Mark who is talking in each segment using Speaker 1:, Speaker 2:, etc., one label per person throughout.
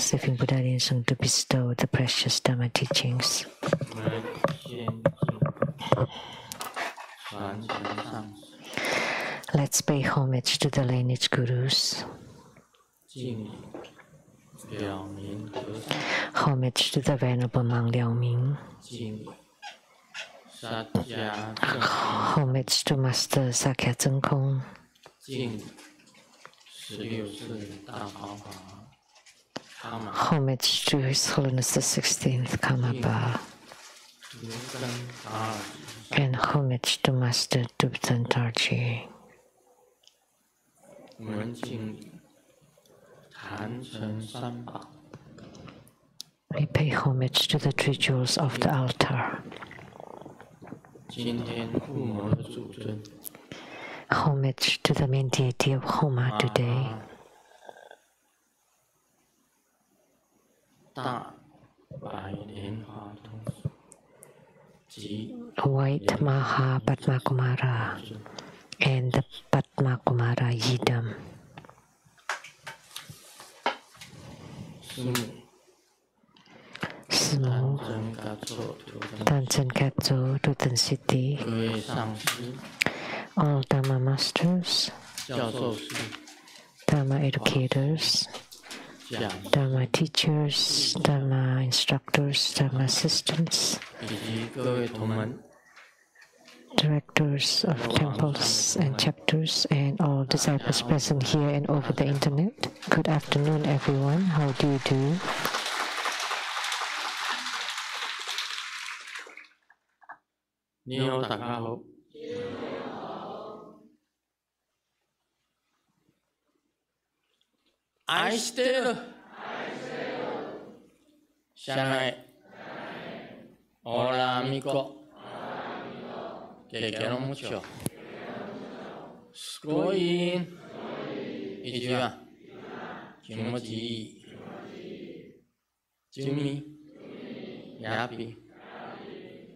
Speaker 1: receiving Buddha Linsung to bestow the precious Dhamma teachings. Let's pay homage to the lineage gurus. Homage to the Venerable Mang Liao Ming. Homage to Master Sakya Zeng Kong. Homage to His Holiness the 16th Karmapa. And homage to Master Dubten Tarji. We pay homage to the three jewels of the altar. Homage to the main deity of Homa today. White Maha Padma Kumara and the Padma Kumara Yidam. Smu, Tanchen Katso, Tutan City, all Dhamma masters, Dhamma educators, Dhamma teachers, Dhamma instructors, Dhamma assistants, directors of temples and chapters, and all disciples present here and over the internet. Good afternoon, everyone. How do you do?
Speaker 2: I still Shanghai Hola amigo Te quiero mucho Scrolling 一句啊気持ちいいJimmy Yappy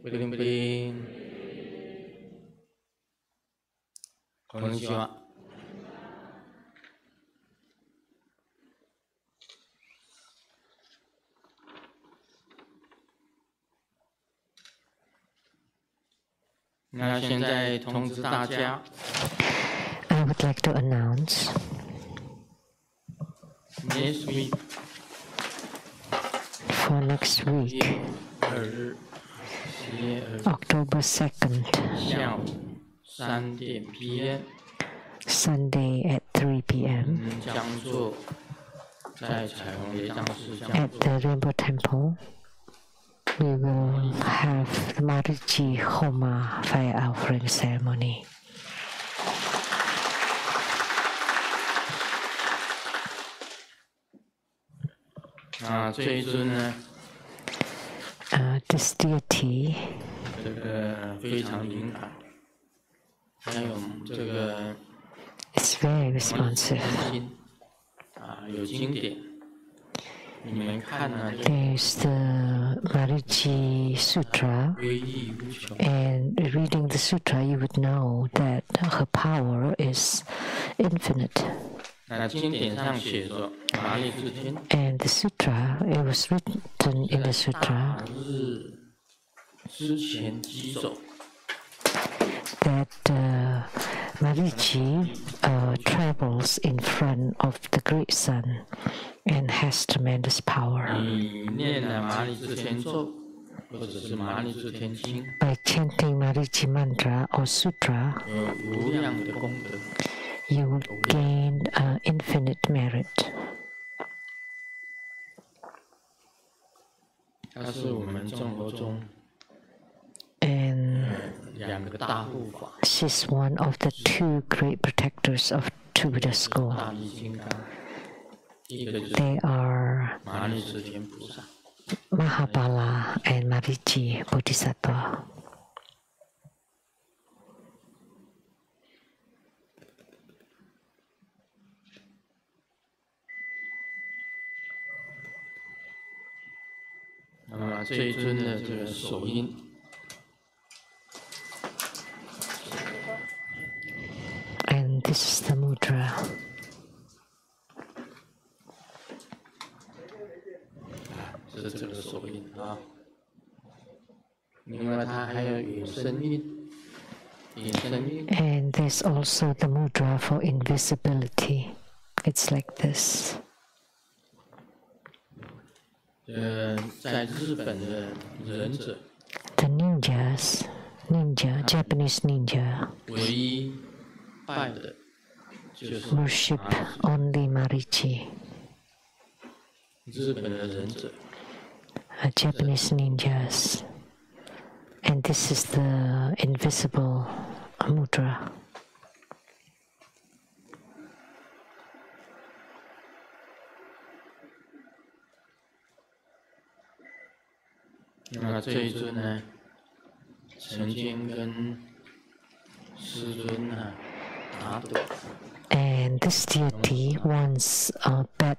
Speaker 2: Bling bling こんにちは那现在通知大家
Speaker 1: I would like to announce
Speaker 2: next week
Speaker 1: for next week, October 2nd,
Speaker 2: 下午3点 PM
Speaker 1: Sunday at 3 p.m.
Speaker 2: 将做在彩虹雷藏寺将
Speaker 1: at the Rainbow Temple. We will have the Mariji Homa fire offering ceremony. This deity
Speaker 2: 这个非常灵感，还有这个
Speaker 1: is very responsive.
Speaker 2: 有经典。你们看呢？
Speaker 1: There's the Vimalakirti Sutra, and reading the sutra, you would know that her power is infinite.
Speaker 2: 那经典上写着麻利之天。
Speaker 1: And the sutra, it was written in the sutra
Speaker 2: 之前疾走。
Speaker 1: that Mariji travels in front of the great sun and has tremendous power. By chanting Mariji mantra or sutra, you will gain infinite merit. And she's one of the two great protectors of Two Buddha School. They are Mahabala and Mariji Bodhisattva. And this is the mudra.
Speaker 2: 是这个手印啊。另外，它还有隐身印，隐身印。
Speaker 1: And there's also the mudra for invisibility. It's like this.
Speaker 2: 在日本的忍者
Speaker 1: The Japanese ninja
Speaker 2: 唯一拜的就是
Speaker 1: worship only Marichi.
Speaker 2: 日本的忍者
Speaker 1: Japanese ninjas. And this is the invisible mudra.
Speaker 2: 那这一尊呢，曾经跟师尊打赌。
Speaker 1: And this deity once bet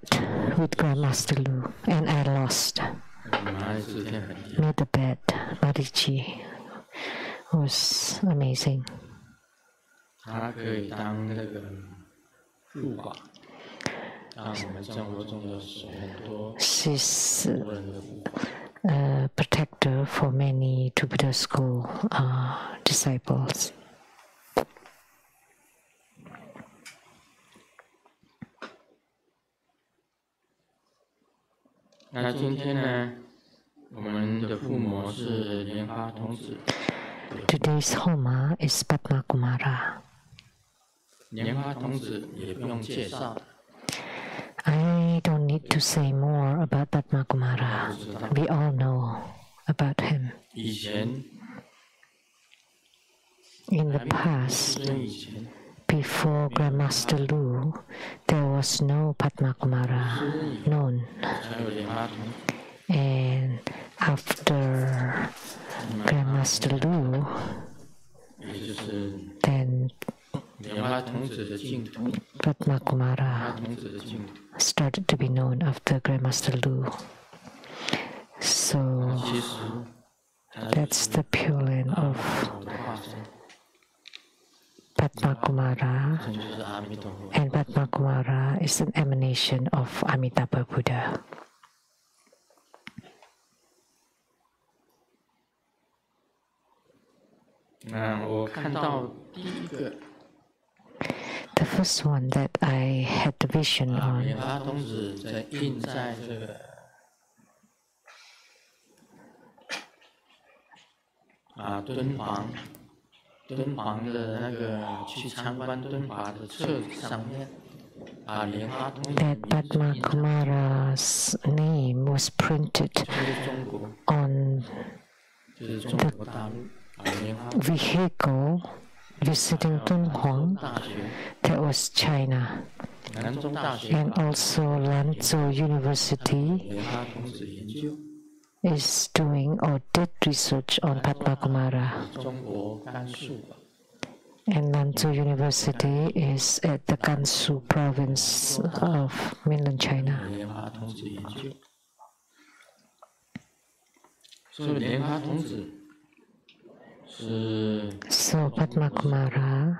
Speaker 1: with Grandmaster Lu, and I lost. Made the bet, Marichi was amazing.
Speaker 2: 他可以当那个护法，当我们生活中的很多
Speaker 1: She's
Speaker 2: 人的护法。
Speaker 1: protector for many Buddha school disciples.
Speaker 2: 那今天呢，我们的父母是莲花童子。
Speaker 1: Today's Homa is Padma Kumara.
Speaker 2: 莲花童子也不用介绍。
Speaker 1: I don't need to say more about Padma Kumara. We all know about him.
Speaker 2: 以前
Speaker 1: In the past, before Grandmaster Lu, there was no Padma Kumara known. And after Grandmaster Lu, then Padma Kumara started to be known after Grandmaster Lu. So that's the pure land of Padma Kumara, and Padma Kumara is an emanation of Amitabha Buddha. The first one that I had the vision on that Padma Kumara's name was printed on the vehicle visiting Dunhuang, that was China, and also Lanzhou University is doing or did research on Padma Kumara. And Lanzhou University is at the Gansu province of mainland China. So Padma Kumara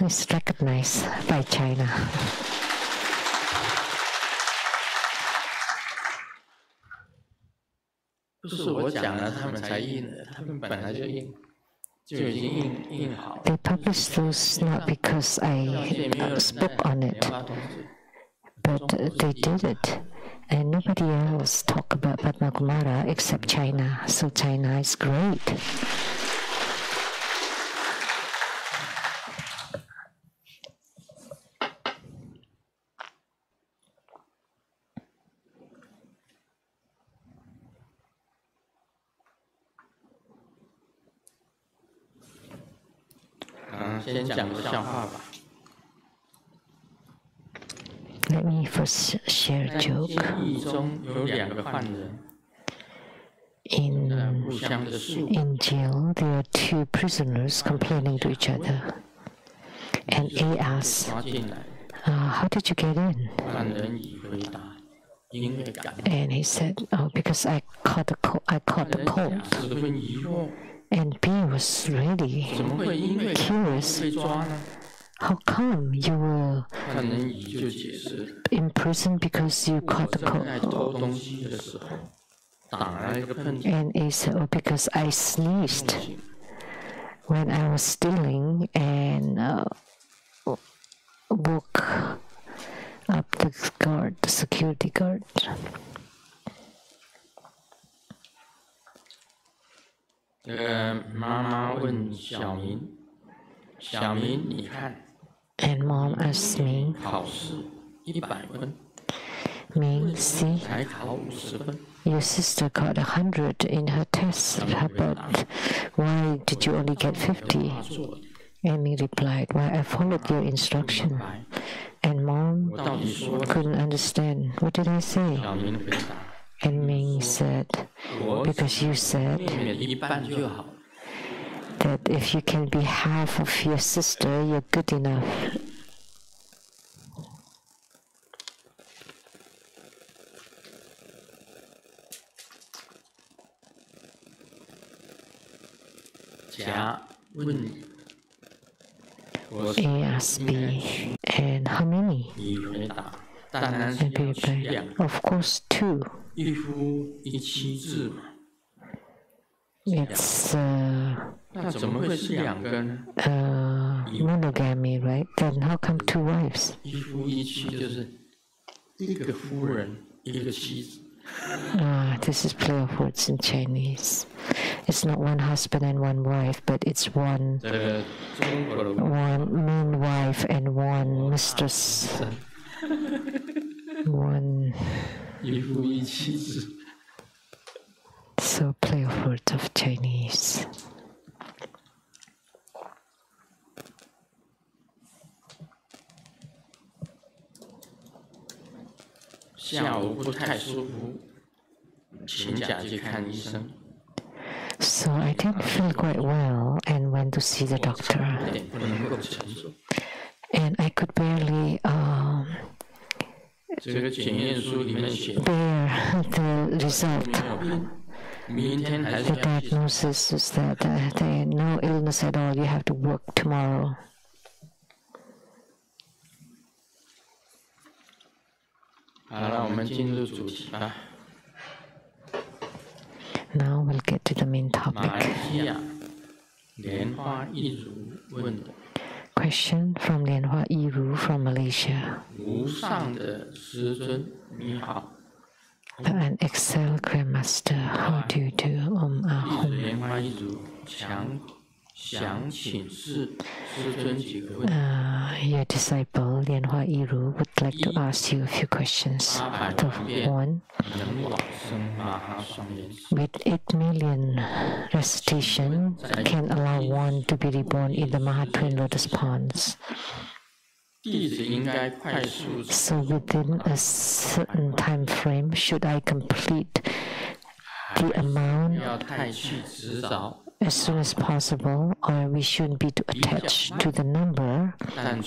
Speaker 1: is recognized by China. They published those not because I spoke on it, but they did it. And nobody else talk about Padma Kumara except China. So China is great. Let me first share a joke. In jail, there are two prisoners complaining to each other. And A asks, how did you get in? And he said, oh, because I caught the cold. And B was really curious. How come you were in prison because you caught the cold? And he said, oh, because I sneezed when I was stealing and woke up the security guard.
Speaker 2: 这个妈妈问小明，小明，你看，
Speaker 1: And mom asked me,
Speaker 2: 考试100分，
Speaker 1: Ming, see,
Speaker 2: 才考50分。
Speaker 1: your sister got 100 in her test, but why did you only get 50? And Ming replied, well, I followed your instruction. And mom couldn't understand. What did I say? And Ming said, because you said that if you can be half of your sister, you're good enough. He asked me, and how many? And he replied, of course, 2. It's monogamy, right? Then how come 2 wives? This is play of words in Chinese. It's not 1 husband and 1 wife, but it's one main wife and 1 mistress. 1. So play of words of Chinese. So I didn't feel quite well and went to see the doctor. And I could barely bear the result. The diagnosis is that there is no illness at all. You have to work tomorrow. Now we'll get to the main topic. Question from Lianhua Yiru from Malaysia. An excellent Grandmaster, how do you do? Your disciple Lianhua Yiru would like to ask you a few questions. The 1, with 8 million recitation, can allow one to be reborn in the Mahatwin Lotus Ponds. So within a certain time frame, should I complete the amount as soon as possible, or we shouldn't be too attached to the number and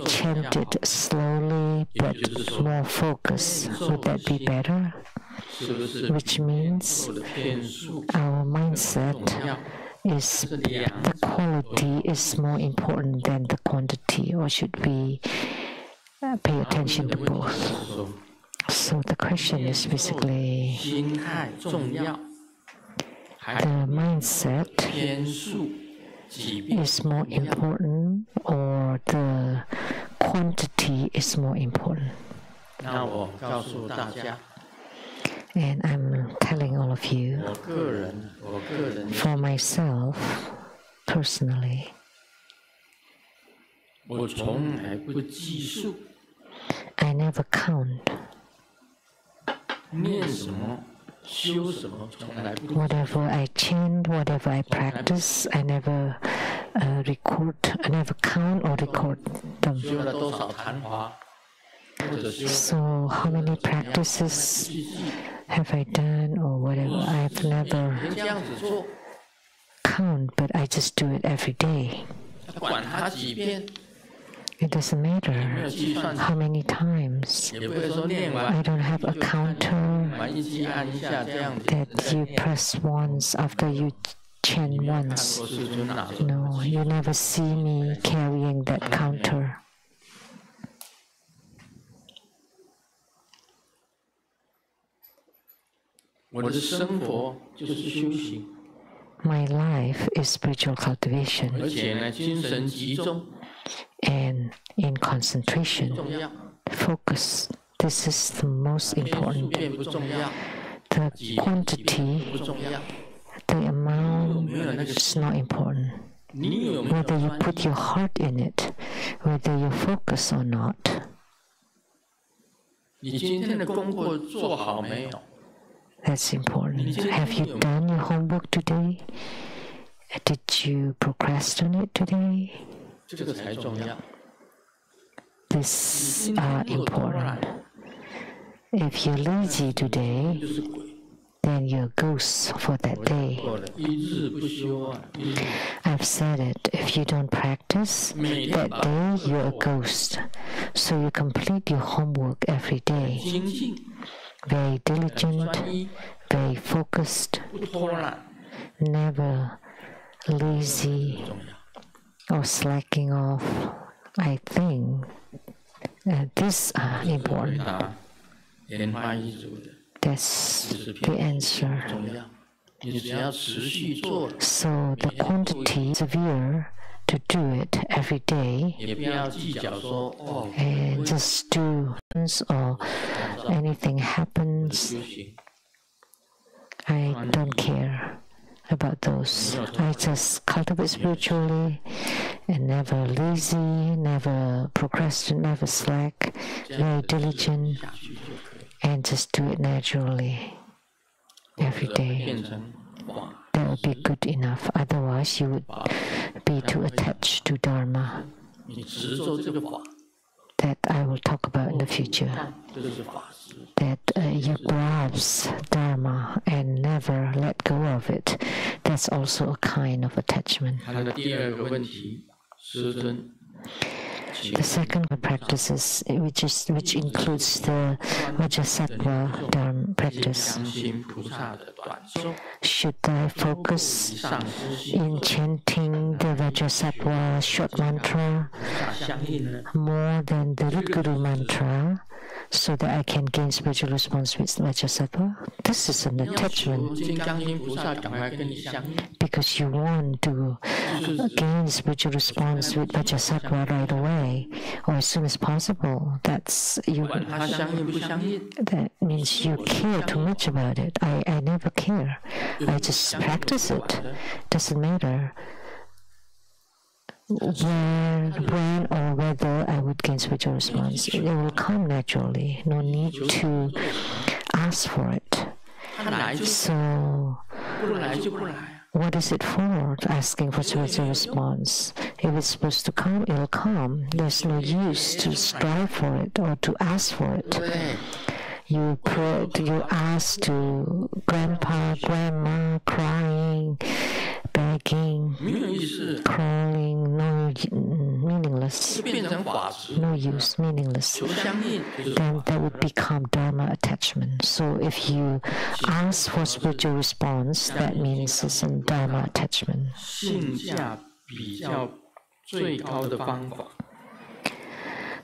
Speaker 1: chant it slowly but more focused? Would that be better? Which means our mindset is the quality is more important than the quantity, or should we pay attention to both? So the question is basically the mindset is more important or the quantity is more important. And I'm telling all of you, for myself, personally, I never count. Whatever I chant, whatever I practice, I never record, I never count or record them. So how many practices have I done or whatever? I've never count, but I just do it every day. It doesn't matter how many times. I don't have a counter that you press once after you chant once. No, you never see me carrying that counter. My life is spiritual cultivation. And in concentration, focus. This is the most important. The quantity, the amount is not important. Whether you put your heart in it, whether you focus or not. That's important. Have you done your homework today? Did you procrastinate today? These are important. If you're lazy today, then you're a ghost for that day. I've said it, if you don't practice, that day you're a ghost. So you complete your homework every day. Very diligent, very focused, never lazy or slacking off. I think these are important. That's the answer. So the quantity, severe to do it every day, and just do or anything happens. I don't care about those. I just cultivate spiritually and never lazy, never procrastinate, never slack, very diligent, and just do it naturally every day. That would be good enough. Otherwise, you would be too attached to Dharma. That I will talk about in the future. That you grasp Dharma and never let go of it. That's also a kind of attachment. The second practices, which includes the Vajrasattva Dharma practice. Should I focus in chanting the Vajrasattva short mantra more than the root Guru mantra, so that I can gain spiritual response with Vajrasattva? This is an attachment. Because you want to gain spiritual response with Vajrasattva right away, or as soon as possible. That's you. That means you care too much about it. I never care. I just practice it. Doesn't matter when or whether I would gain spiritual response. It will come naturally. No need to ask for it. So, what is it for, asking for spiritual response? If it's supposed to come, it will come. There's no use to strive for it or to ask for it. You pray, you ask to grandpa, grandma, crying, begging, crawling, meaningless, no use, meaningless. Then that would become Dharma attachment. So if you ask for spiritual response, that means it's a Dharma attachment.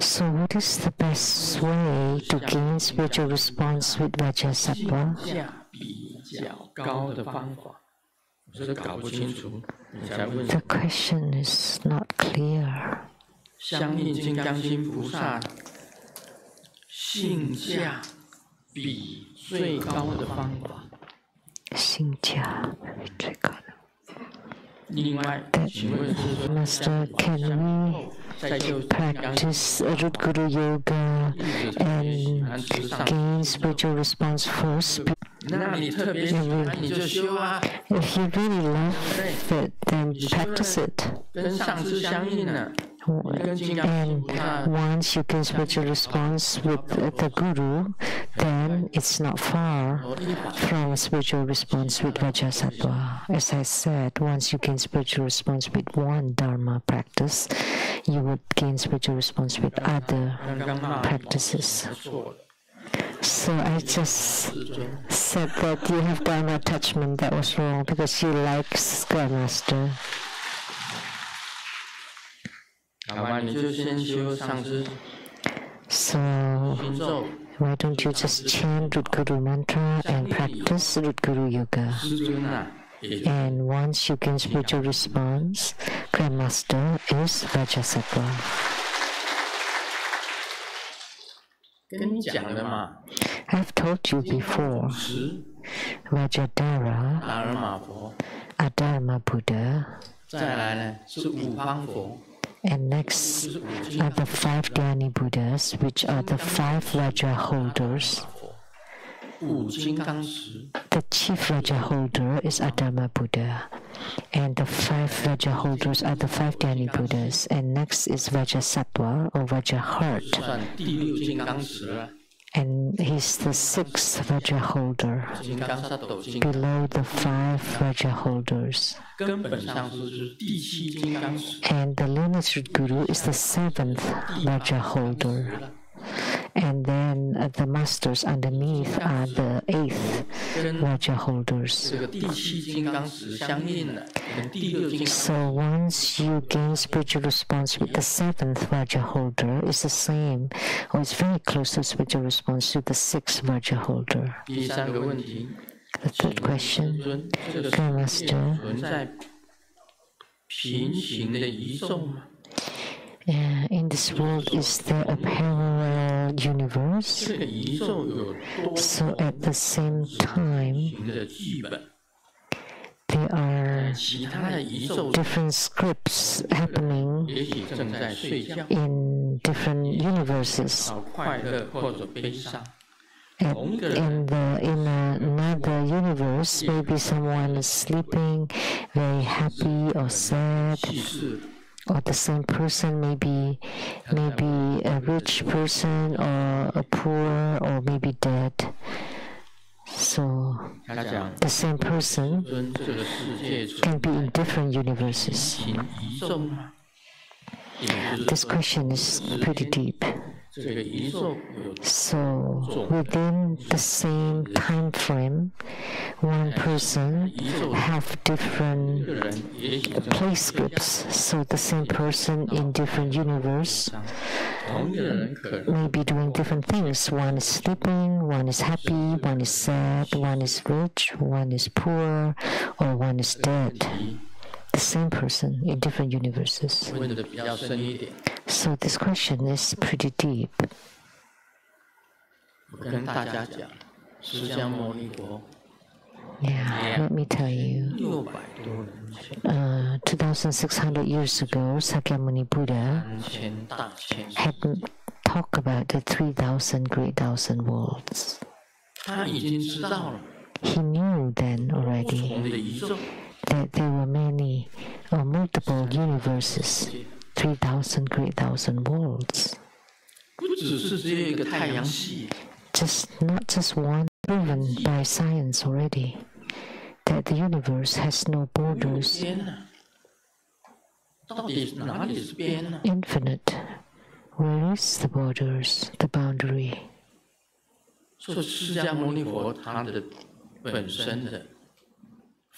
Speaker 1: So what is the best way to gain spiritual response with Vajrasattva? The question is not clear. Master, can we practice root Guru Yoga and gain spiritual response first? If you really love it, then practice it. And once you gain spiritual response with the Guru, then it's not far from spiritual response with Vajrasattva. As I said, once you gain spiritual response with one Dharma practice, you would gain spiritual response with other practices. So I just said that you have Dharma attachment. That was wrong because you like Grandmaster. So Why don't you just chant Root Guru mantra and practice Root Guru yoga? And once you gain spiritual response, Grandmaster is Vajasattva. I've told you before, Vajradhara, Adharma Buddha, and next are the 5 Dhyani Buddhas, which are the 5 Vajra holders. The chief Vajra holder is Adharma Buddha, and the 5 Vajra holders are the 5 Dhyani Buddhas, and next is Vajasattva or Vajra heart. And he's the 6th Vajra holder, below the 5 Vajra holders. And the lineage guru is the 7th Vajra holder. And then the masters underneath are the 8th Vajra holders. So once you gain spiritual response with the 7th Vajra holder, it's the same, or it's very close to spiritual response to the 6th Vajra holder. The third question, Grandmaster, in this world, is there a parallel universe? So at the same time, there are different scripts happening in different universes. And in another universe, maybe someone is sleeping, very happy or sad. Or the same person, maybe a rich person or a poor or maybe dead. So the same person can be in different universes. This question is pretty deep. So within the same time frame, one person have different play scripts. So the same person in different universe may be doing different things. One is sleeping, one is happy, one is sad, one is rich, one is poor, or one is dead. The same person in different universes. So this question is pretty deep. Yeah, let me tell you. 2,600 years ago, Sakyamuni Buddha had talked about the 3,000 great thousand worlds. He knew then already that there were many or multiple universes, 3,000 great thousand worlds. Not just one, proven by science already, that the universe has no borders. Infinite. Where is the borders, the boundary?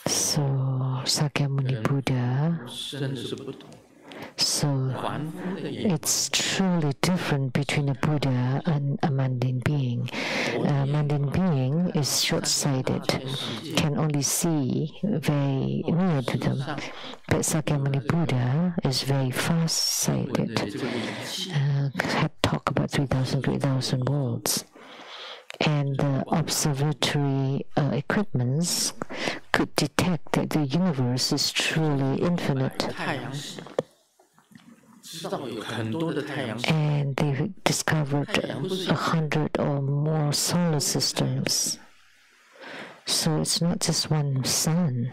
Speaker 1: So Sakyamuni Buddha, so it's truly different between a Buddha and a mundane being. A mundane being is short-sighted, can only see very near to them. But Sakyamuni Buddha is very fast-sighted, had talked about 3,000 great thousand worlds. And the observatory equipments could detect that the universe is truly infinite. And they discovered 100 or more solar systems. So it's not just one sun,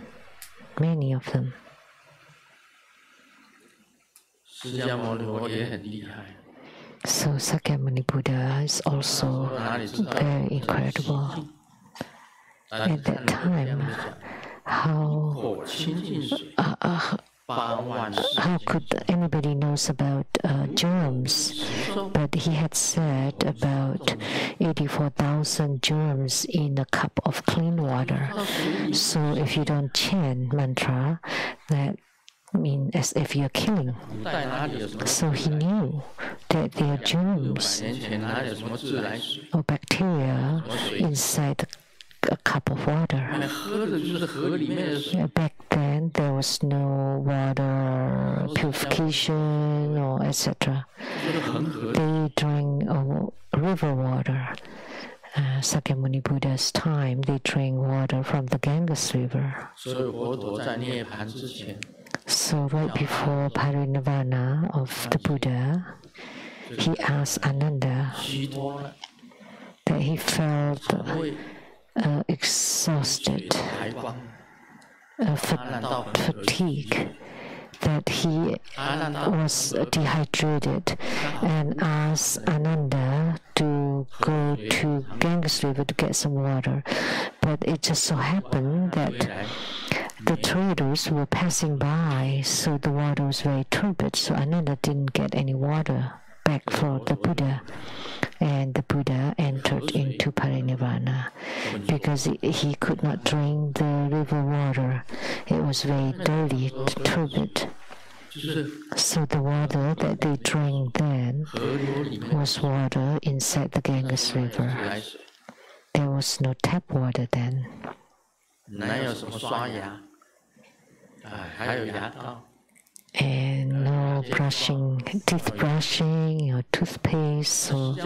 Speaker 1: many of them. So Sakyamuni Buddha is also very incredible. At that time, how could anybody knows about germs? But he had said about 84,000 germs in a cup of clean water. So if you don't chant mantra, that mean as if you're killing. So he knew that there are germs or bacteria inside a cup of water. Back then, there was no water purification or etc. They drank river water. Sakyamuni Buddha's time, they drank water from the Ganges River. So right before parinirvana of the Buddha, he asked Ananda that he felt exhausted, fatigue, that he was dehydrated, and asked Ananda to go to Ganges River to get some water. But it just so happened that the traders were passing by, so the water was very turbid, so Ananda didn't get any water back for the Buddha. And the Buddha entered into parinirvana because he could not drink the river water. It was very dirty, turbid. So the water that they drank then was water inside the Ganges River. There was no tap water then. And no brushing, teeth brushing or toothpaste or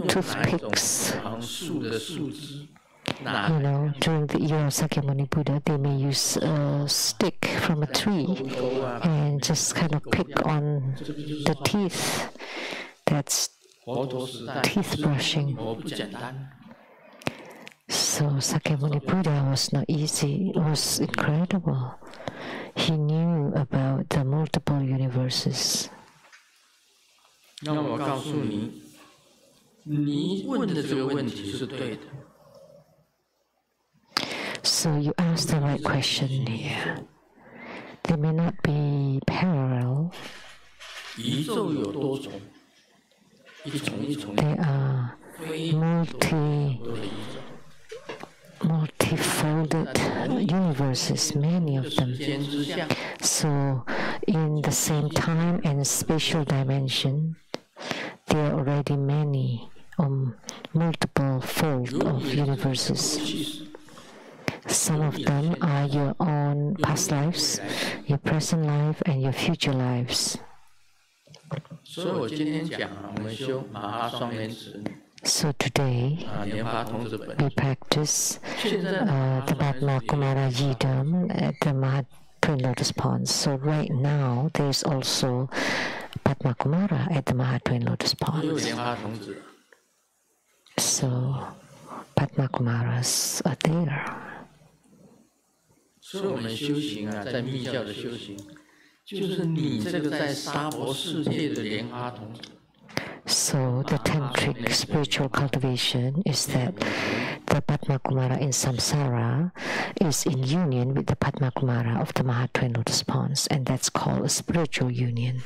Speaker 1: toothpicks. During the era of Sakyamuni Buddha, they may use a stick from a tree and just kind of pick on the teeth. That's teeth brushing. So Sakyamuni Buddha was not easy, it was incredible. He knew about the multiple universes. So you asked the right question here. They may not be parallel. They are multifolded universes, many of them. So in the same time and spatial dimension, there are already many multiple folds of universes. Some of them are your own past lives, your present life, and your future lives. So today, we practice the Padma Kumara Yidam at the Maha Twin Lotus Ponds. So right now, there is also Padma Kumara at the Maha Twin Lotus Ponds. So Padma Kumaras are there. So the tantric spiritual cultivation is that the Padma Kumara in samsara is in union with the Padma Kumara of the Maha Twin Lotus Ponds, and that's called a spiritual union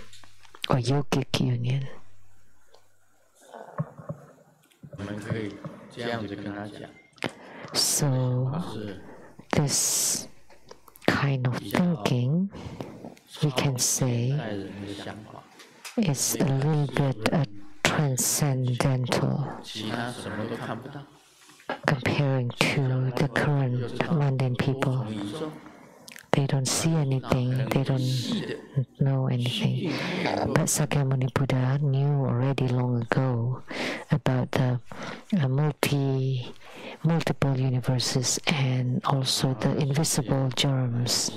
Speaker 1: or yogic union. So this kind of thinking, we can say, is a little bit transcendental comparing to the current mundane people. They don't see anything, they don't know anything. But Sakyamuni Buddha knew already long ago about the multiple universes and also the invisible germs.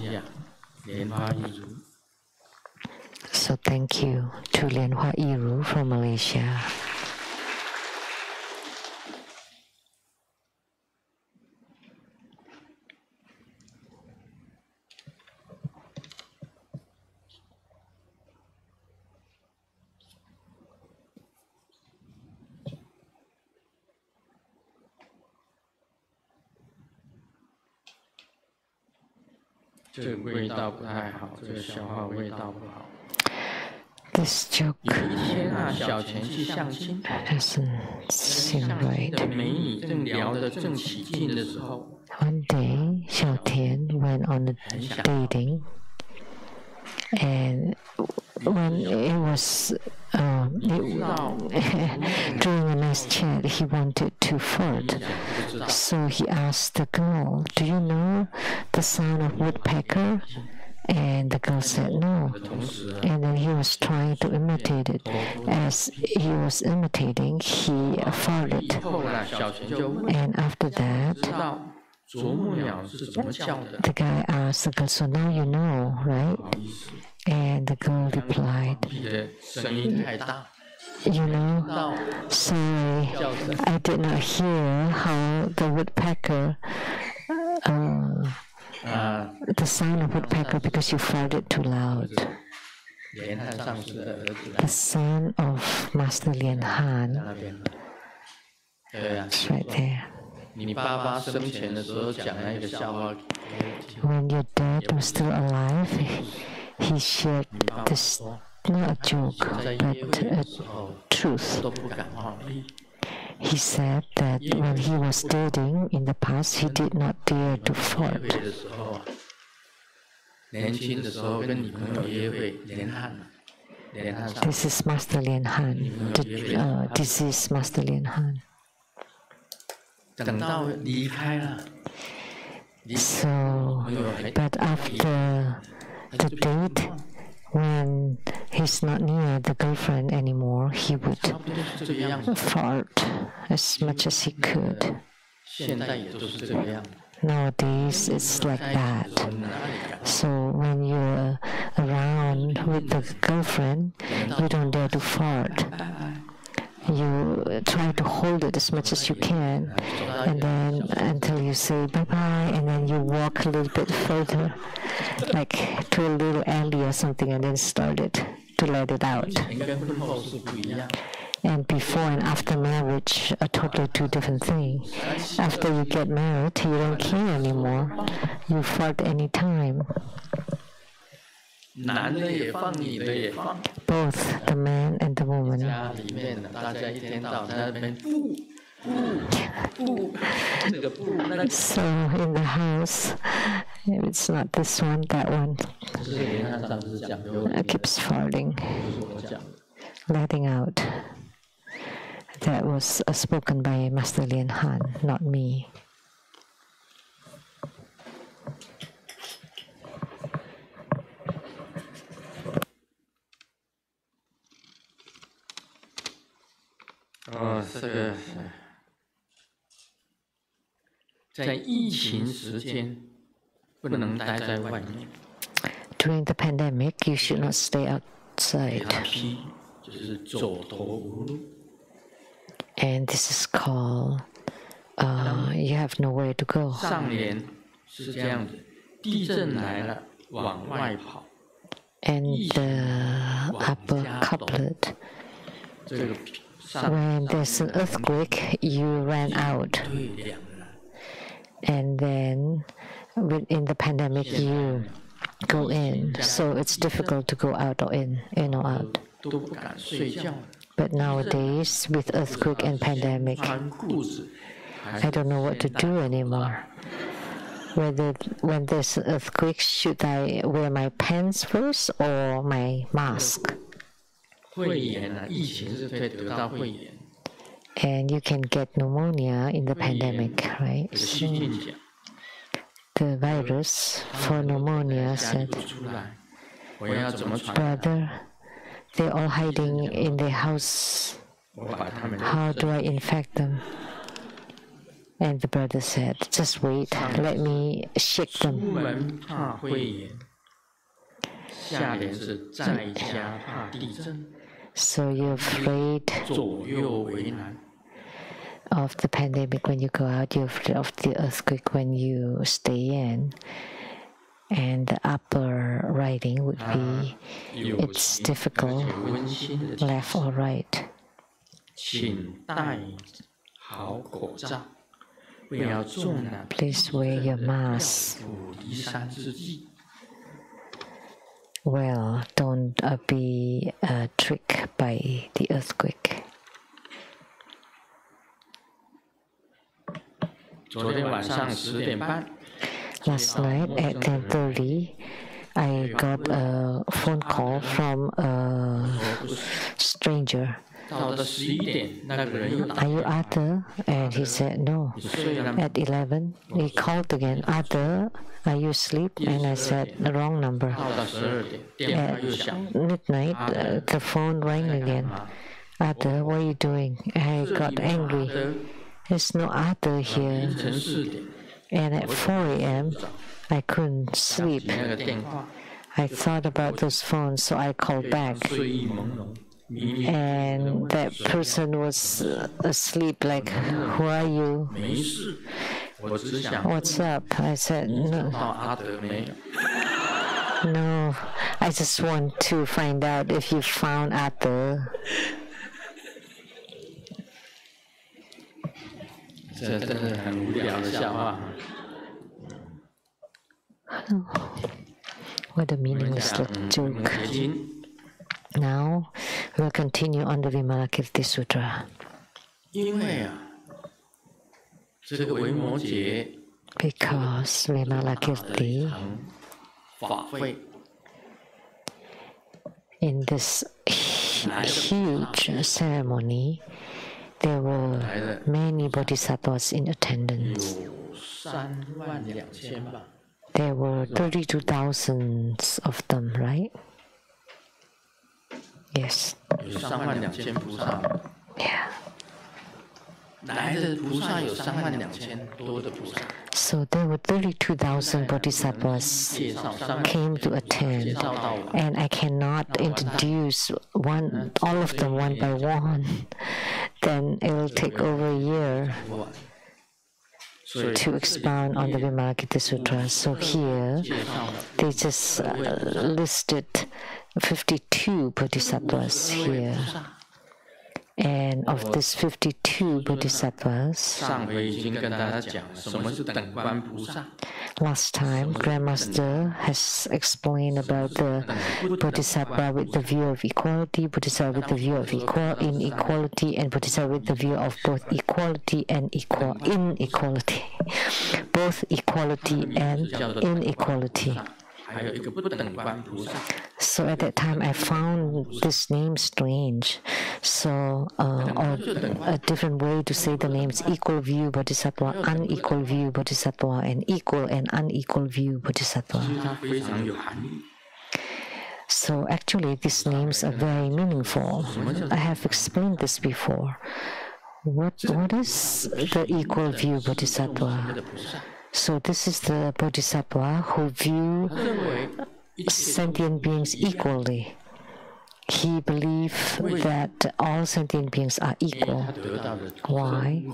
Speaker 1: So thank you to Lian Hua Iru from Malaysia. This joke doesn't seem right. One day, Xiao Tian went on a dating, and when it was during a nice chat, he wanted to flirt. So he asked the girl, "Do you know the sound of woodpecker?" And the girl said no. And then he was trying to imitate it. As he was imitating, he farted. And after that, the guy asked the girl, "So now you know, right?" And the girl replied, "You know, sorry, I did not hear how the woodpecker, the sound of woodpecker because you farted too loud." The son of Master Lian Han. It's right there. When your dad was still alive, he shared this, not a joke, but a truth. He said that when he was dating in the past, he did not dare to flirt. This is Master Lian Han. This is Master Lian Han. So, but after the date, when he's not near the girlfriend anymore, he would fart as much as he could. Nowadays, it's like that. So when you're around with the girlfriend, you don't dare to fart. You try to hold it as much as you can, and then until you say bye-bye, and then you walk a little bit further, like to a little alley or something, and then start it to let it out. And before and after marriage are totally two different things. After you get married, you don't care anymore. You fart anytime. Both the man and the woman. So in the house, it's not this one, that one. It keeps farting, letting out. That was spoken by Master Lian Han, not me. During the pandemic, you should not stay outside. And this is called, you have nowhere to go. And the upper couplet, when there's an earthquake, you ran out. And then in the pandemic, you go in. So it's difficult to go out or in or out. But nowadays, with earthquake and pandemic, I don't know what to do anymore. When there's an earthquake, should I wear my pants first or my mask? And you can get pneumonia in the pandemic, right? So the virus for pneumonia said, "Brother, they're all hiding in their house. How do I infect them?" And the brother said, "Just wait, let me shake them." So you're afraid of the pandemic when you go out, you're afraid of the earthquake when you stay in. And the upper writing would be, it's difficult, left or right. Please wear your mask. Well, don't be tricked by the earthquake. Last night at 10:30, I got a phone call from a stranger. Are you Arthur? And he said, no. At 11, he called again, Arthur, are you asleep? And I said, the wrong number. At midnight, the phone rang again. Arthur, what are you doing? I got angry. There's no Arthur here. And at 4 a.m., I couldn't sleep. I thought about those phones, so I called back. And that person was asleep, like, who are you? What's up? I said, no, I just want to find out if you found Arthur. What a meaningless joke. Now, we'll continue on the Vimalakirti Sutra. Because Vimalakirti, in this huge ceremony, there were many bodhisattvas in attendance. There were 32,000 of them, right? Yes. Yeah. So there were 32,000 bodhisattvas came to attend, and I cannot introduce all of them one by one. Then it will take over a year to expound on the Vimalakirti Sutra. So here, they just listed 52 bodhisattvas here. And of these 52 bodhisattvas, last time, Grandmaster has explained about the bodhisattva with the view of equality, bodhisattva with the view of inequality, and bodhisattva with the view of both equality and inequality. Both equality and inequality. So at that time, I found this name strange. So, or a different way to say the names: equal view bodhisattva, unequal view bodhisattva, and equal and unequal view bodhisattva. So actually, these names are very meaningful. I have explained this before. What is the equal view bodhisattva? So this is the bodhisattva who view sentient beings equally. He believes that all sentient beings are equal. Why?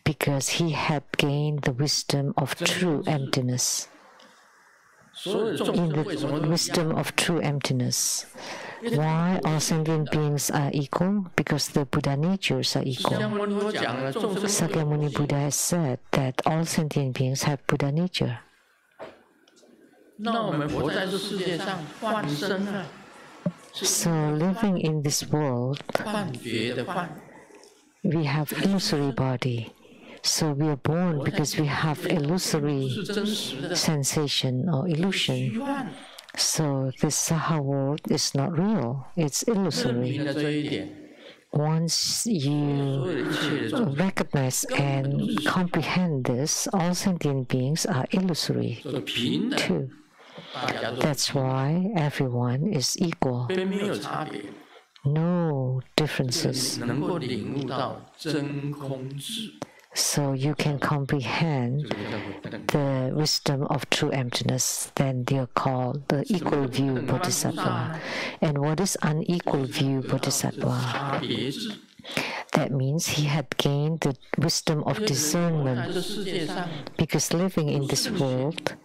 Speaker 1: Because he had gained the wisdom of true emptiness. In the wisdom of true emptiness, why all sentient beings are equal? Because the Buddha natures are equal. Sakyamuni Buddha has said that all sentient beings have Buddha nature. So living in this world, we have illusory body. So we are born because we have illusory sensation or illusion. So this Saha world is not real, it's illusory. Once you recognize and comprehend this, all sentient beings are illusory too. That's why everyone is equal. No differences. So you can comprehend the wisdom of true emptiness, then they are called the equal view bodhisattva. And what is unequal view bodhisattva? That means he had gained the wisdom of discernment. Because living in this world,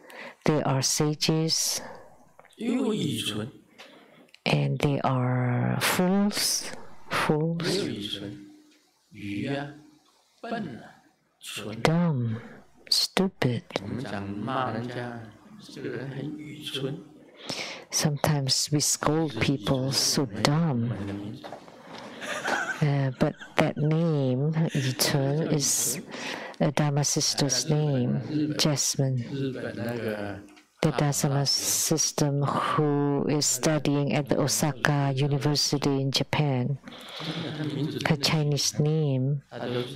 Speaker 1: there are sages and they are fools. Dumb, stupid. Sometimes we scold people so dumb. But that name, Yichun, is a Dharma sister's name, Jasmine. The Dharma sister who is studying at the Osaka University in Japan. Her Chinese name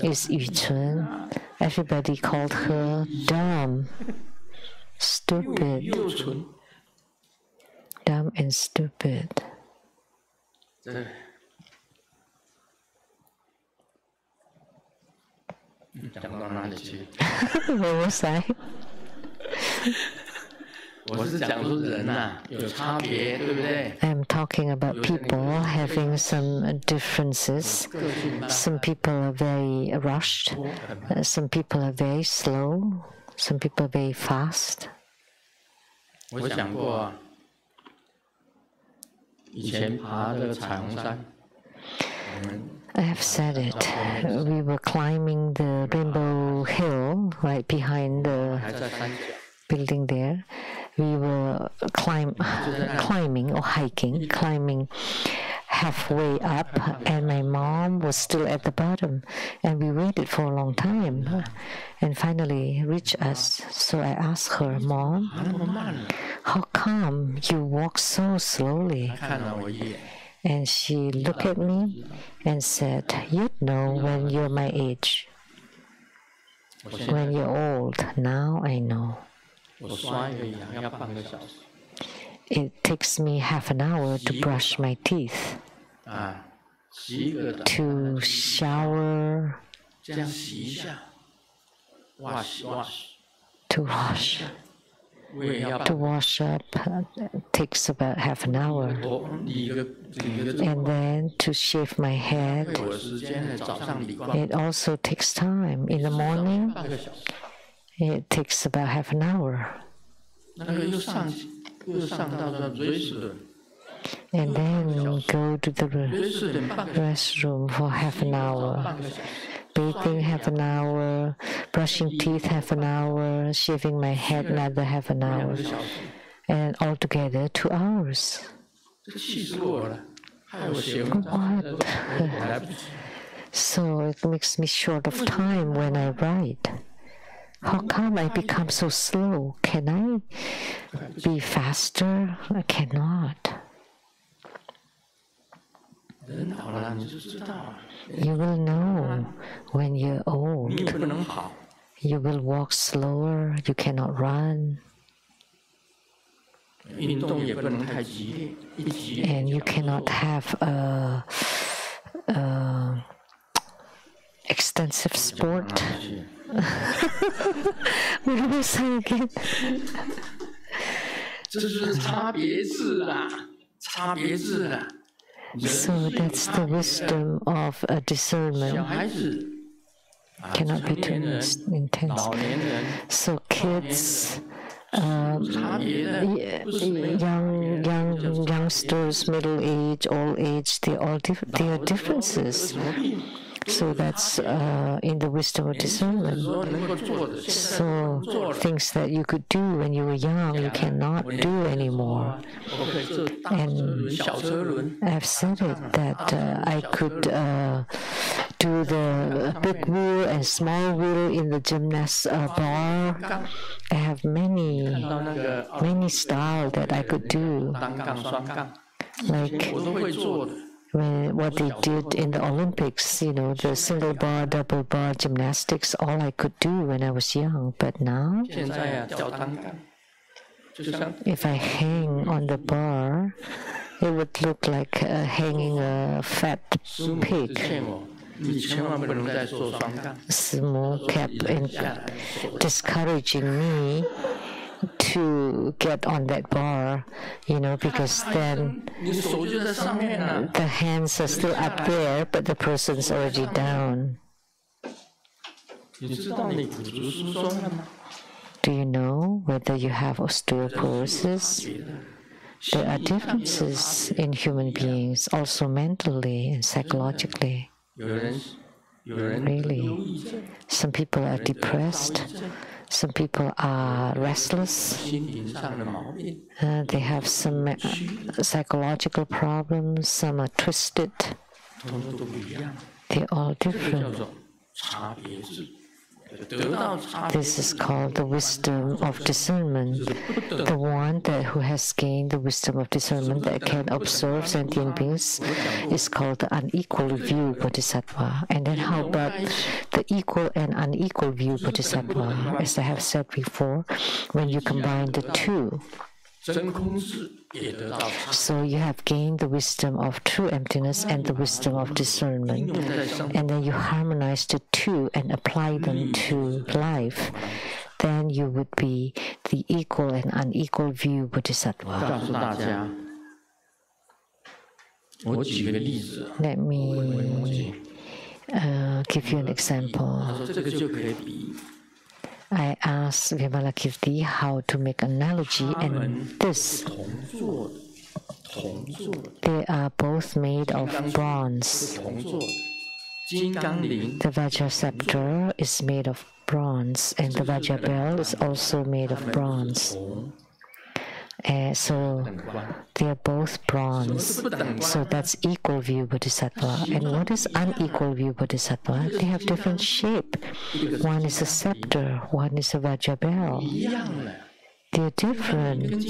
Speaker 1: is Yuchun. Everybody called her dumb, stupid, dumb and stupid. Where was I? I'm talking about people having some differences. Some people are very rushed. Some people are very slow. Some people are very fast. I have said it. We were climbing the Rainbow Hill right behind the building there. We were climbing or climbing halfway up, and my mom was still at the bottom, and we waited for a long time, and finally reached us. So I asked her, "Mom, how come you walk so slowly?" And she looked at me and said, "You'd know when you're my age. When you're old, now I know. It takes me half an hour to brush my teeth, to shower, to wash. To wash up takes about half an hour. And then to shave my head, it also takes time. In the morning, it takes about half an hour. And then go to the restroom for half an hour. Bathing half an hour, brushing teeth half an hour, shaving my head another half an hour, and altogether 2 hours. What? So it makes me short of time when I write. How come I become so slow? Can I be faster? I cannot. You will know when you're old. You will walk slower. You cannot run. And you cannot have extensive sport. Where was I again? So that's the wisdom of discernment. Cannot be too intense. So kids, youngsters, middle age, old age, they are differences. So that's in the wisdom of discernment. So things that you could do when you were young, you cannot do anymore. And I've said it that I could do the big wheel and small wheel in the gymnast bar. I have many styles that I could do. Like what they did in the Olympics, the single bar, double bar gymnastics, all I could do when I was young. But now, if I hang on the bar, it would look like hanging a fat pig. Sumo kept discouraging me to get on that bar, because then the hands are still up there, but the person's already down. Do you know whether you have osteoporosis? There are differences in human beings, also mentally and psychologically. Really. Some people are depressed. Some people are restless. They have some psychological problems. Some are twisted. They're all different. This is called the wisdom of discernment. The one who has gained the wisdom of discernment that can observe sentient beings is called the unequal view bodhisattva. And then how about the equal and unequal view bodhisattva? As I have said before, when you combine the two, so you have gained the wisdom of true emptiness and the wisdom of discernment, and then you harmonize the two and apply them to life, then you would be the equal and unequal view bodhisattva. Let me give you an example. I asked Vimalakirti how to make analogy, and this. They are both made of bronze. The Vajra scepter is made of bronze, and the Vajra bell is also made of bronze. So they are both bronze. So that's equal view bodhisattva. And what is unequal view bodhisattva? They have different shape. One is a scepter, one is a Vajra bell. They're different.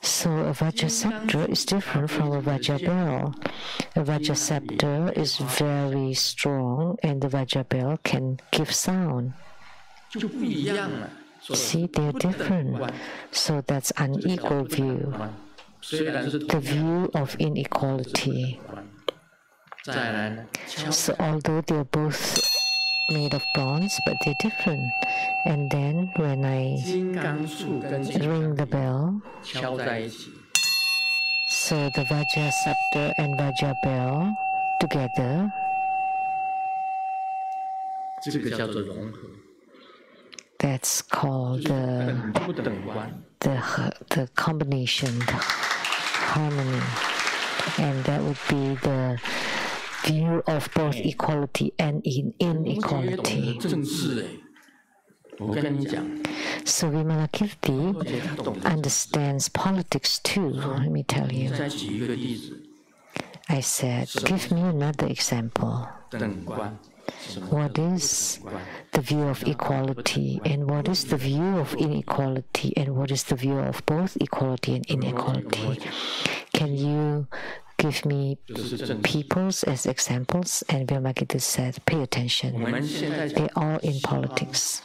Speaker 1: So a Vajra scepter is different from a Vajra bell. A Vajra scepter is very strong, and the Vajra bell can give sound. See, they're different. So that's unequal view. The view of inequality. So although they're both made of bronze, but they're different. And then when I ring the bell, so the Vajra scepter and Vajra bell together, that's called the combination, the harmony, and that would be the view of both equality and inequality. So Vimalakirti understands politics too, let me tell you. I said, give me another example. What is the view of equality, and what is the view of inequality, and what is the view of both equality and inequality? Can you give me peoples as examples? And Vimalakirti said, pay attention. They're all in politics.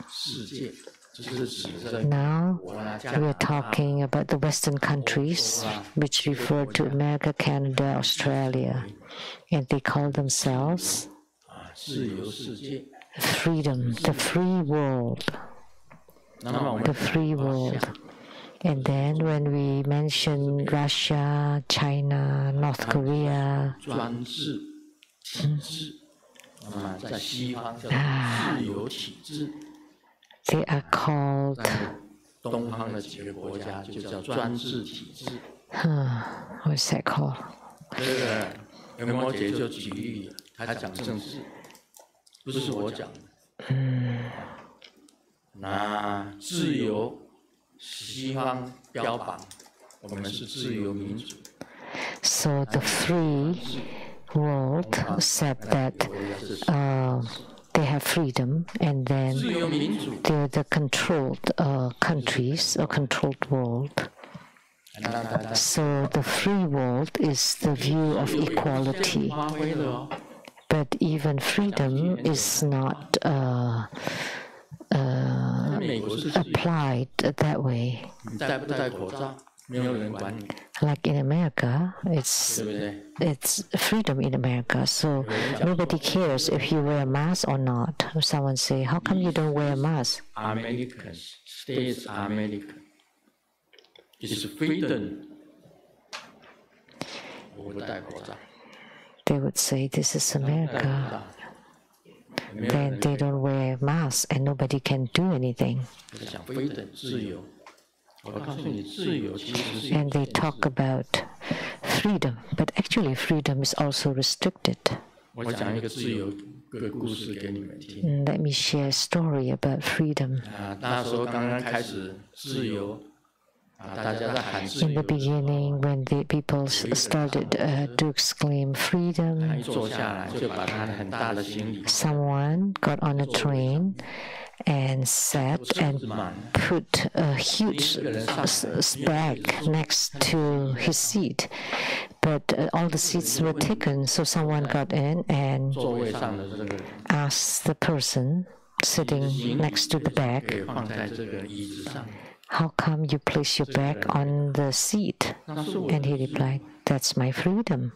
Speaker 1: Now we are talking about the Western countries, which refer to America, Canada, Australia, and they call themselves freedom, the free world, the free world. And then when we mention Russia, China, North Korea, they are called what's that called?
Speaker 2: 不是我讲的。那自由，西方标榜我们是自由民主。
Speaker 1: So the free world said that they have freedom, and then they're the controlled countries or controlled world. So the free world is the view of equality. But even freedom is not applied that way. Like in America, it's freedom in America, so nobody cares if you wear a mask or not. Someone say, how come you don't wear a mask?
Speaker 2: Americans, states are American. It's freedom.
Speaker 1: They would say, this is America. Then they don't wear masks and nobody can do anything. And they talk about freedom, but actually freedom is also restricted. Let me share a story about freedom. In the beginning, when the people started to exclaim freedom, someone got on a train and sat and put a huge bag next to his seat. But all the seats were taken, so someone got in and asked the person sitting next to the bag, "How come you place your bag on the seat?" And he replied, "That's my freedom.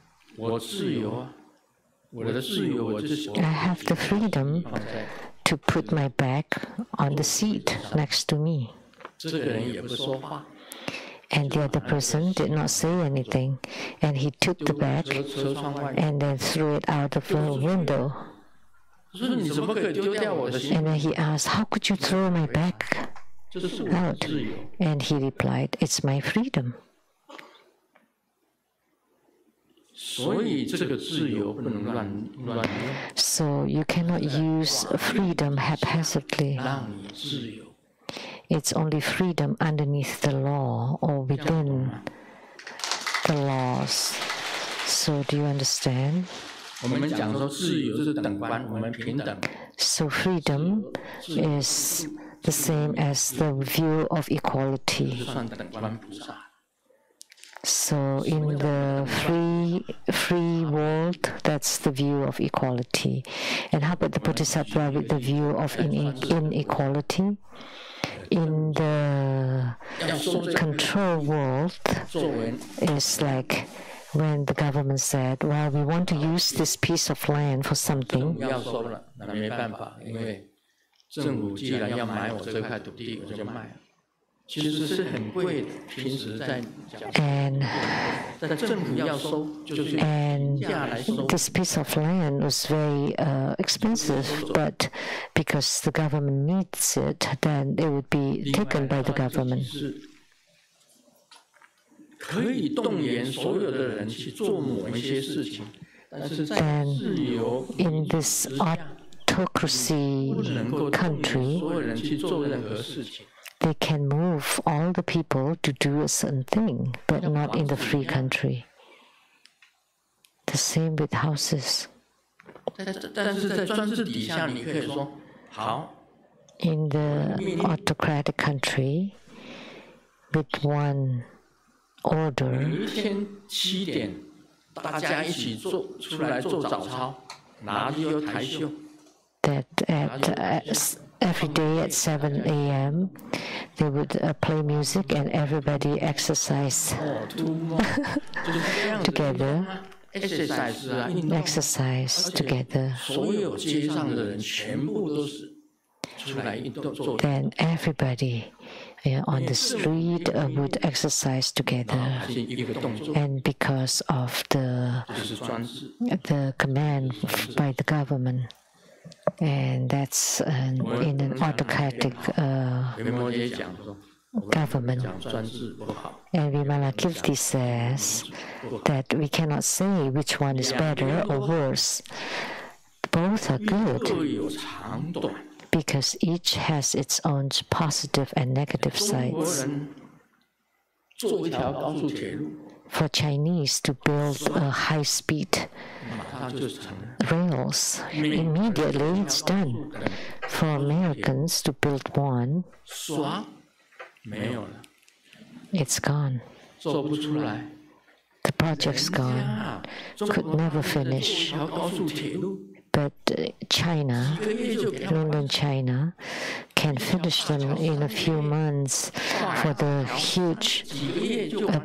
Speaker 1: I have the freedom to put my bag on the seat next to me." And the other person did not say anything, and he took the bag and then threw it out of the window. And then he asked, "How could you throw my bag out?" And he replied, "It's my freedom." So you cannot use freedom haphazardly. It's only freedom underneath the law or within the laws. So do you understand? So freedom is the same as the view of equality. So in the free world, that's the view of equality. And how about the Bodhisattva with the view of inequality? In the control world, it's like when the government said, "Well, we want to use this piece of land for something." And this piece of land was very expensive, but because the government needs it, then it would be taken by the government. And in this autocracy country, they can move all the people to do a certain thing, but not in the free country. The same with houses. In the autocratic country, with one order, that every day at 7 a.m. they would play music and everybody exercise together. Then everybody on the street would exercise together, and because of the command by the government, and that's in an autocratic government. And Vimalakirti says that we cannot say which one is better or worse. Both are good, because each has its own positive and negative sides. For Chinese to build a high-speed rails, immediately it's done. For Americans to build one, it's gone. The project's gone. Could never finish. But China, mainland China, can finish them in a few months for the huge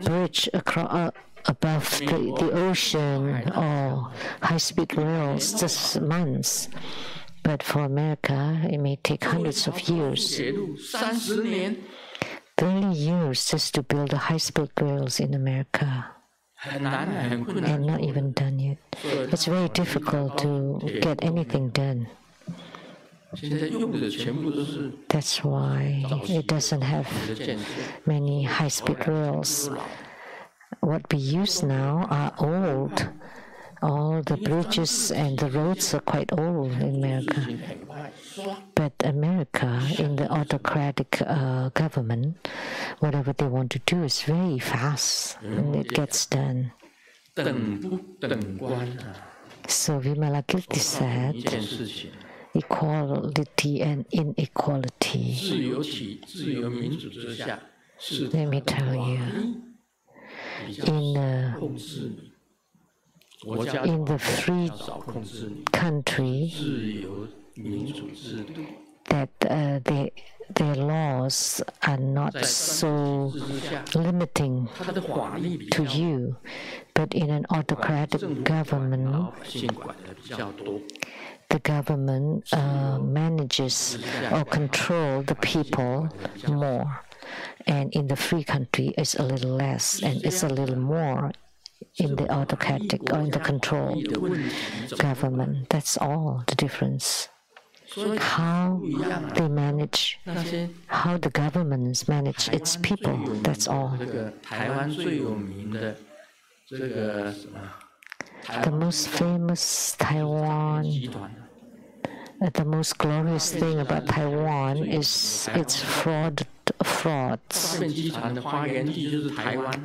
Speaker 1: bridge across, above the ocean or high-speed rails, just months. But for America, it may take hundreds of years. 30 years just to build the high-speed rails in America. And not even done yet. It's very difficult to get anything done. That's why it doesn't have many high-speed rails. What we use now are old All the bridges and the roads are quite old in America. But America, in the autocratic government, whatever they want to do is very fast and it gets done. So Vimalakirti said, equality and inequality. Let me tell you, in the free country, that their laws are not so limiting to you, but in an autocratic government, the government manages or controls the people more, and in the free country it's a little less and it's a little more in the autocratic or in the controlled government. That's all the difference. How they manage, how the governments manage its people, that's all. The most famous Taiwan, the most glorious thing about Taiwan is its frauds.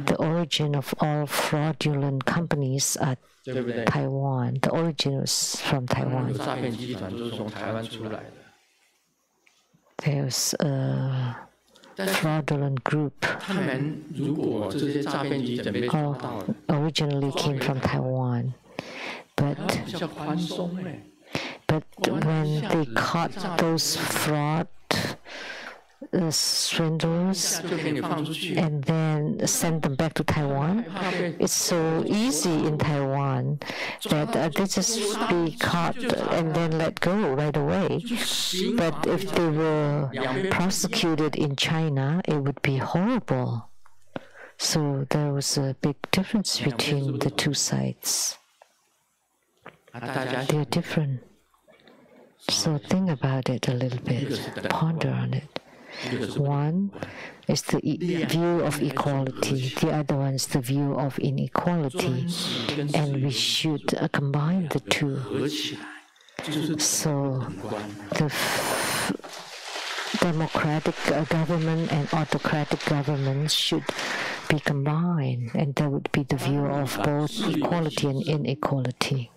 Speaker 1: The origin of all fraudulent companies are Taiwan. The origin was from Taiwan. There's a fraudulent group originally came from Taiwan. But when they caught those fraud swindlers and then send them back to Taiwan, it's so easy in Taiwan that they just be caught and then let go right away. But if they were prosecuted in China, it would be horrible. So there was a big difference between the two sides. They're different. So think about it a little bit, ponder on it. One is the view of equality, the other one is the view of inequality, and we should combine the two. So the democratic government and autocratic government should be combined, and that would be the view of both equality and inequality.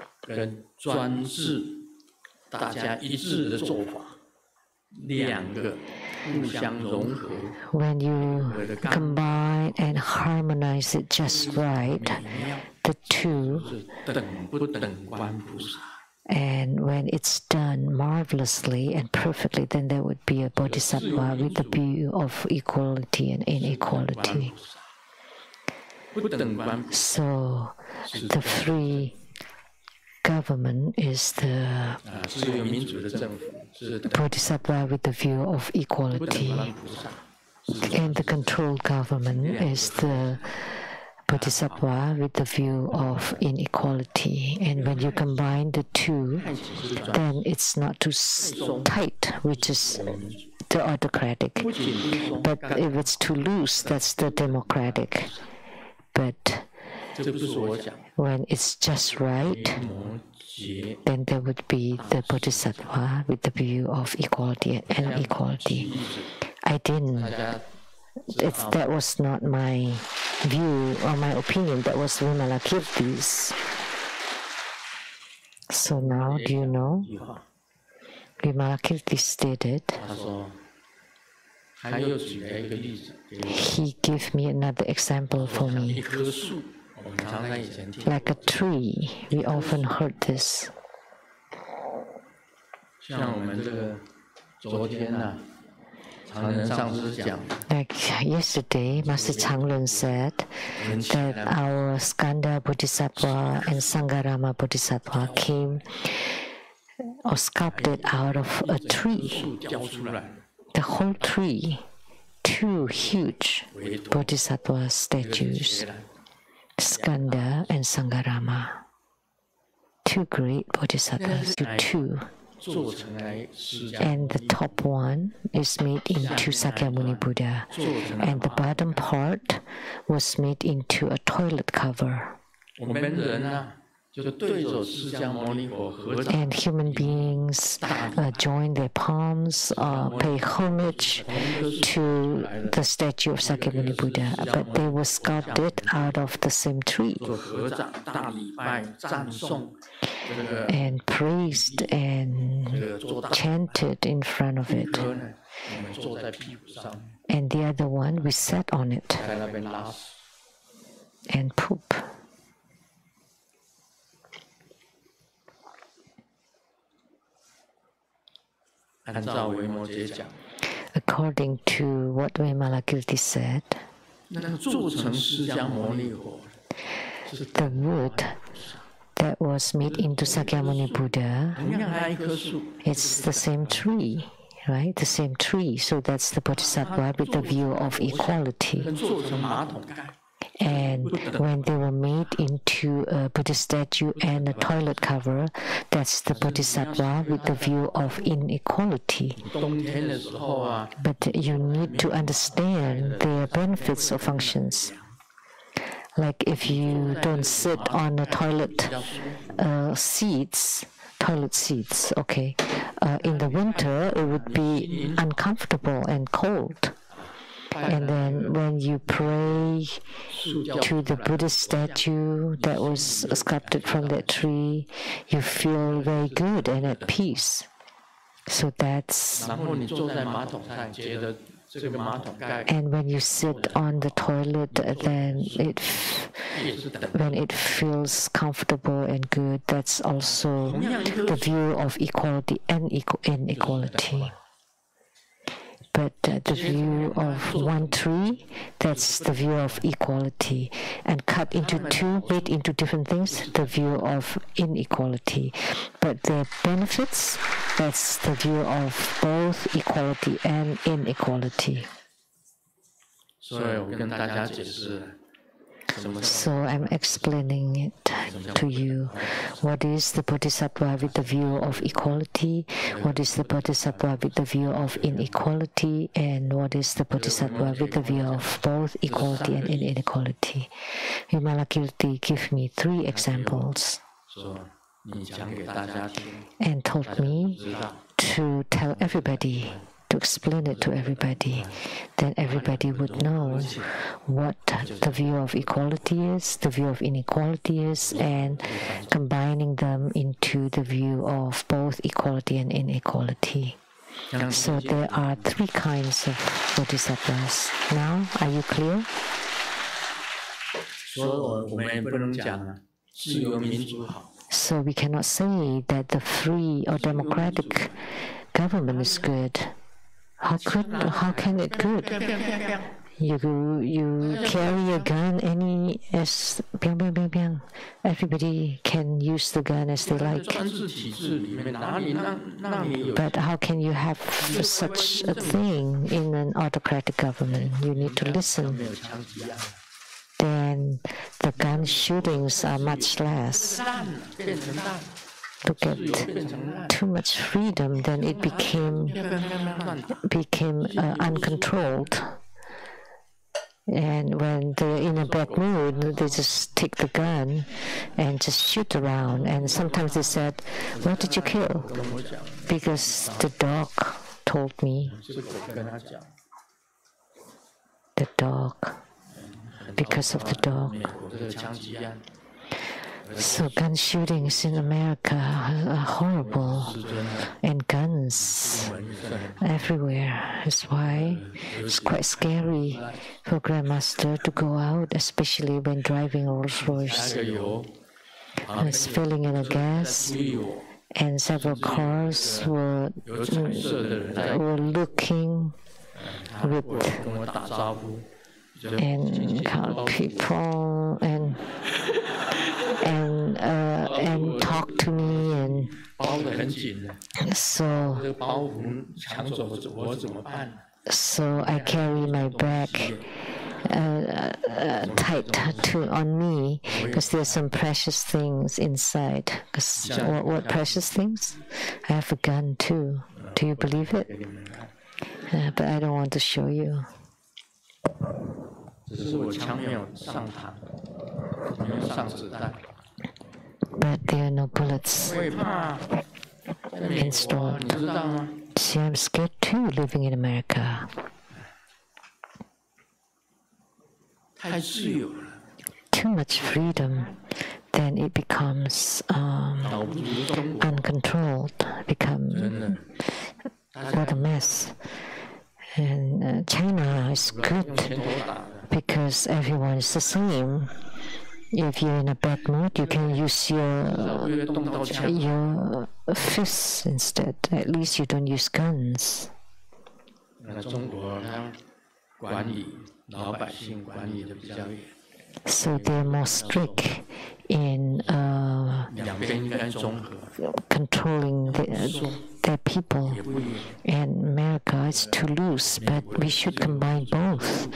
Speaker 1: When you combine and harmonize it just right, the two, and when it's done marvelously and perfectly, then there would be a bodhisattva with the view of equality and inequality. So the free government is the bodhisattva with the view of equality, and the controlled government is the bodhisattva with the view of inequality. And when you combine the two, then it's not too tight, which is the autocratic. But if it's too loose, that's the democratic. But when it's just right, then there would be the bodhisattva with the view of equality and inequality. I didn't. That was not my view or my opinion. That was Vimalakirti's. So now, do you know? Vimalakirti stated. He gave me another example for me. Like a tree, we often heard this. Like yesterday, Master Changlun said that our Skanda Bodhisattva and Sangarama Bodhisattva came or sculpted out of a tree. The whole tree, two huge Bodhisattva statues, Skanda and Sangarama. Two great Bodhisattvas, two. And the top one is made into Sakyamuni Buddha, and the bottom part was made into a toilet cover. And human beings join their palms, pay homage to the statue of Sakyamuni Buddha, but they were sculpted out of the same tree and praised and chanted in front of it. And the other one, we sat on it and poop. According to what Vimalakirti said, the wood that was made into Sakyamuni Buddha, it's the same tree, right? The same tree. So that's the Bodhisattva with the view of equality. And when they were made into a Buddha statue and a toilet cover, that's the Bodhisattva with the view of inequality. But you need to understand their benefits or functions. Like if you don't sit on the toilet seats, okay, in the winter it would be uncomfortable and cold. And then when you pray to the Buddhist statue that was sculpted from that tree, you feel very good and at peace. So that's... And when you sit on the toilet, then when it feels comfortable and good, that's also the view of equality and inequality. But the view of one tree, that's the view of equality. And cut into two, made into different things, the view of inequality. But the benefits, that's the view of both equality and inequality. So I'm explaining it to you. What is the Bodhisattva with the view of equality? What is the Bodhisattva with the view of inequality? And what is the Bodhisattva with the view of both equality and inequality? Vimalakirti gave me 3 examples and told me to tell everybody, to explain it to everybody. Then everybody would know what the view of equality is, the view of inequality is, and combining them into the view of both equality and inequality. So there are 3 kinds of bodhisattvas. Now, are you clear? So we cannot say that the free or democratic government is good. How can it good? You carry a gun as biang biang biang biang. Everybody can use the gun as they like. But how can you have such a thing in an autocratic government? You need to listen. Then the gun shootings are much less. To get too much freedom, then it became uncontrolled. And when they're in a bad mood, they just take the gun and just shoot around. And sometimes they said, "Why did you kill?" Because the dog told me. The dog. Because of the dog. So gun shootings in America are horrible, and guns everywhere. That's why it's quite scary for Grandmaster to go out, especially when driving Rolls Royce. It's filling in a gas, and several cars were looking with and count people and talk to me, and so I carry my bag tight on me because there's some precious things inside. What precious things? I have a gun too. Do you believe it? But I don't want to show you. but there are no bullets in store. See, I'm scared too living in America. Too much freedom, then it becomes uncontrolled, what a mess. And China is good because everyone is the same. If you're in a bad mood, you can use your fists instead. At least you don't use guns. So they're more strict in controlling their people. And America is too loose, but we should combine both,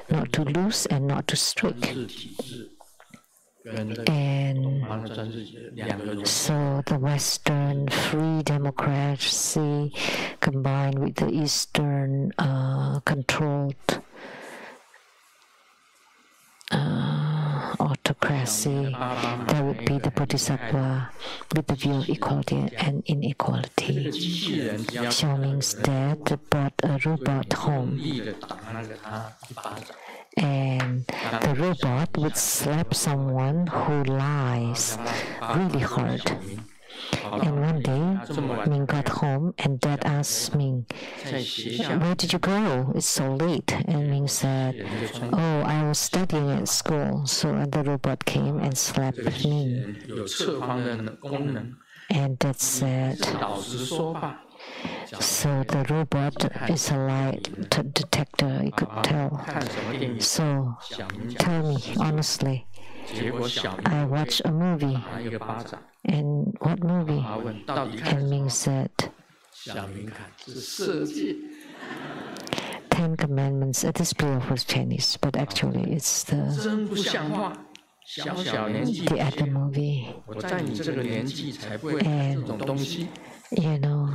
Speaker 1: not too loose and not too strict. And so the Western free democracy combined with the Eastern controlled autocracy, that would be the Bodhisattva with the view of equality and inequality. Xiaoming's dad brought a robot home, and the robot would slap someone who lies really hard. And one day, Ming got home, and Dad asked Ming, "Where did you go? It's so late." And Ming said, "Oh, I was studying at school." So the robot came and slapped Ming. And Dad said, so the robot is a lie detector, you could tell. So tell me honestly, I watched a movie. And what movie? And Ming said, 10 Commandments. This player was Chinese, but actually it's the other movie. And you know,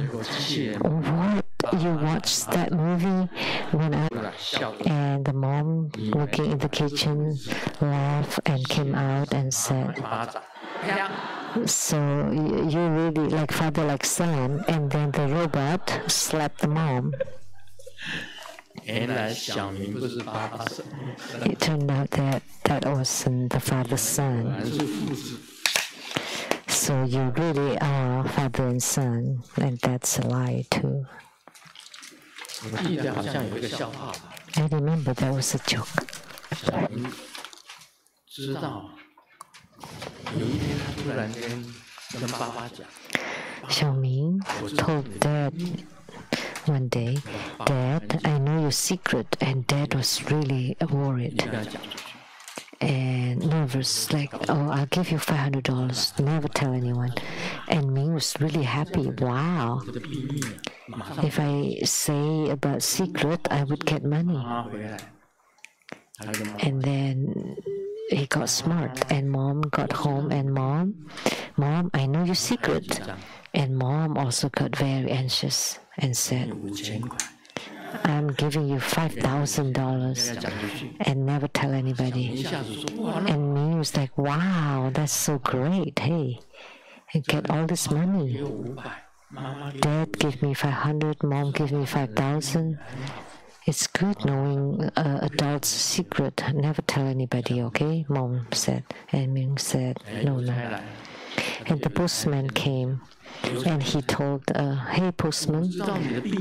Speaker 1: what? You watched that movie and the mom looking in the kitchen laughed and came out and said, so you really like father like son, and then the robot slapped the mom. It turned out that that wasn't the father's son. So you really are father and son, and that's a lie too. I remember that was a joke. Xiaoming told Dad one day, "Dad, I know your secret," and Dad was really worried and nervous, like, "Oh, I'll give you $500, never tell anyone." And Ming was really happy. Wow, if I say about secret, I would get money. And then he got smart, and Mom got home, and Mom, I know your secret. And Mom also got very anxious and said, "I'm giving you $5,000 and never tell anybody." And me was like, "Wow, that's so great. Hey, I get all this money. Dad gave me 500, Mom gave me 5,000. It's good knowing adults' secret. Never tell anybody, okay?" Mom said. And Ming said, no. And the postman came, and he told, "Hey, postman,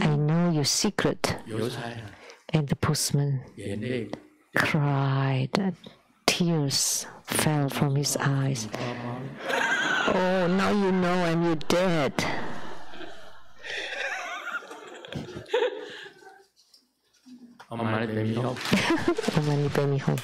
Speaker 1: I know your secret." And the postman cried. Tears fell from his eyes. "Oh, now you know I'm your dad." Oh, money, pay me home.